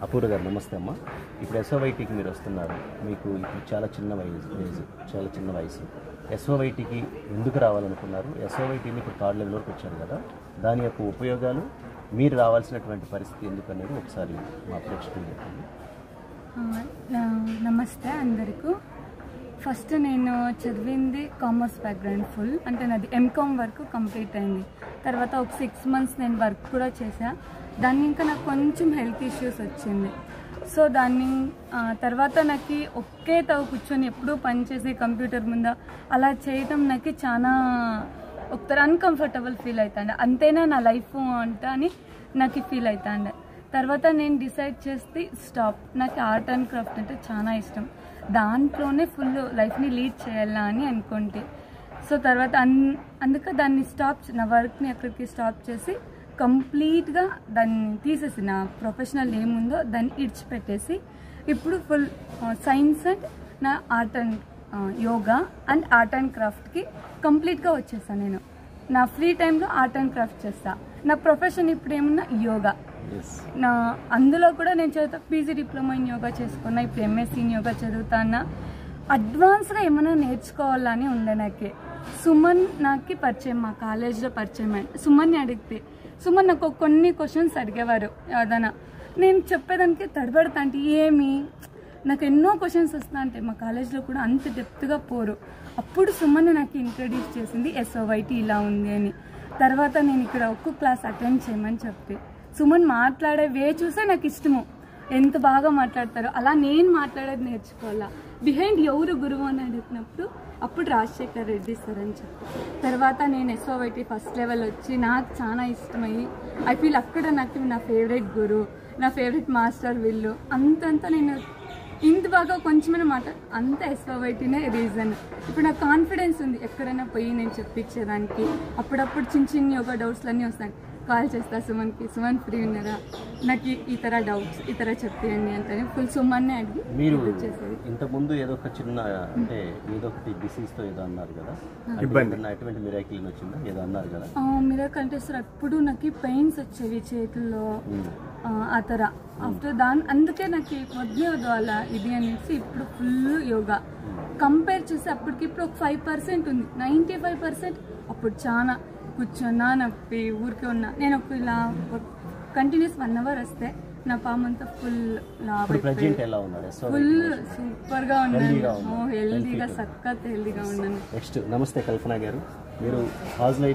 అపూర్వ గారు నమస్తే అమ్మ. ఇప్పుడు ఎస్ఓవైటీకి మీరు వస్తున్నారు. మీకు ఇప్పుడు చాలా చిన్న వయసు ఎస్ఓవైటీకి ఎందుకు రావాలనుకున్నారు? ఎస్ఓవైటీని ఇప్పుడు థర్డ్ లెవెల్ వరకు వచ్చారు కదా, దాని యొక్క ఉపయోగాలు, మీరు రావాల్సినటువంటి పరిస్థితి ఎందుకు అనేది ఒకసారి మా ప్రేక్షకులు చెప్పండి. నమస్తే అందరికీ. ఫస్ట్ నేను చదివింది కామర్స్ బ్యాక్గ్రౌండ్ ఫుల్, అంటే నాది ఎంకామ్ వరకు కంప్లీట్ అయింది. తర్వాత ఒక 6 months నేను వర్క్ కూడా చేశా. దాన్ని ఇంకా నాకు కొంచెం హెల్త్ ఇష్యూస్ వచ్చింది. సో దాన్ని తర్వాత నాకు ఒకే కూర్చొని ఎప్పుడూ పనిచేసి కంప్యూటర్ ముందు అలా చేయటం నాకు చాలా ఒకసారి అన్కంఫర్టబుల్ ఫీల్ అవుతాండే. అంతేనా నా లైఫ్ అంట అని నాకు ఫీల్ అవుతాండే. తర్వాత నేను డిసైడ్ చేస్తే స్టాప్. నాకు ఆర్ట్ అండ్ క్రాఫ్ట్ అంటే చాలా ఇష్టం. దాంట్లోనే ఫుల్ లైఫ్ని లీడ్ చేయాలా అని అనుకుంటే, సో తర్వాత అందుకే దాన్ని నా వర్క్ని అక్కడికి స్టాప్ చేసి కంప్లీట్గా దాన్ని తీసేసి, నా ప్రొఫెషనల్ ఏముందో దాన్ని ఇడిచిపెట్టేసి ఇప్పుడు ఫుల్ సైన్స్ అండ్ నా art and yoga and art and క్రాఫ్ట్కి కంప్లీట్గా వచ్చేసాను. నేను నా ఫ్రీ టైంలో ఆర్ట్ అండ్ క్రాఫ్ట్ చేస్తాను. నా ప్రొఫెషన్ ఇప్పుడు ఏమున్నా యోగా. నా అందులో కూడా నేను చదువుతా, పీజీ డిప్లొమా ఇన్ యోగా చేసుకున్నా, ఇప్పుడు ఎంఎస్సీ ఇన్ యోగా చదువుతానా. అడ్వాన్స్గా ఏమైనా నేర్చుకోవాలని ఉండే నాకు. సుమన్ నాకు పరిచయం, మా కాలేజ్లో పరిచయం అండి. సుమన్ని అడిగితే సుమన్ నాకు కొన్ని క్వశ్చన్స్ అడిగేవారు ఏదైనా, నేను చెప్పేదానికి తడబడతా అంటే ఏమి నాకు ఎన్నో క్వశ్చన్స్ వస్తా అంటే మా కాలేజ్లో కూడా అంత డెప్త్గా పోరు. అప్పుడు సుమన్ నాకు ఇంట్రడ్యూస్ చేసింది ఎస్ఓవైటీ ఇలా ఉంది అని. తర్వాత నేను ఇక్కడ ఒక్క క్లాస్ అటెండ్ చేయమని చెప్పి, సుమన్ మాట్లాడే వే చూసే నాకు ఇష్టము. ఎంత బాగా మాట్లాడతారో అలా నేను మాట్లాడేది నేర్చుకోవాలా. బిహైండ్ ఎవరు గురువు అని అడిగినప్పుడు అప్పుడు రాజశేఖర్ రెడ్డి సార్ అని చెప్పి, తర్వాత నేను ఎస్ఓవైటీ ఫస్ట్ లెవెల్ వచ్చి నాకు చాలా ఇష్టమయ్యి ఐ ఫీల్ అక్కడ నాకు నా ఫేవరెట్ గురువు, నా ఫేవరెట్ మాస్టర్ వీళ్ళు. అంతంతా నేను ఇంత బాగా కొంచెమైనా అంత ఎస్ఓవైటీనే రీజన్. ఇప్పుడు నాకు కాన్ఫిడెన్స్ ఉంది ఎక్కడైనా పోయి నేను చెప్పించేదానికి. అప్పుడప్పుడు చిన్న యోగా డౌట్స్లన్నీ వస్తాయి, కాల్ చేస్తా సుమన్కి, సుమన్ ఫ్రీ ఉన్నారా, నాకు ఈ తర డౌట్స్ ఈ తర చెప్పేయండి అంటే ఫుల్ సుమన్నే అడిగి మీరు ఇంతకుముందు ఏదో ఒక చిన్న అంటే ఏదో ఒకటి డిసీజ్తో ఏదో అన్నారు కదా, ఎటువంటి మిరాకిల్ వచ్చిందా ఏదో అన్నారు కదా? మిరాకిల్ అంటే సార్ అప్పుడు నాకు పెయిన్స్ వచ్చేవి చేతుల్లో ఆ తర. ఆఫ్టర్ అందుకే నాకు వద్దు అలా ఇది అనేసి ఇప్పుడు ఫుల్ యోగా కంపేర్ చేసి అప్పటికి ఇప్పుడు ఒక 5% ఉంది. 95% అప్పుడు చాలా కూర్చున్నా నొప్పి ఊరికే ఉన్నా. నేను ఒక ఇలా కంటిన్యూస్ 1 hour వస్తే నా పామంతా ఫుల్ ఫుల్ సూపర్గా ఉన్నాను, హెల్దీగా సక్కత్ హెల్దీగా ఉన్నాను. నెక్స్ట్ నమస్తే కల్పన గారు, మీరు హౌస్ వైఫ్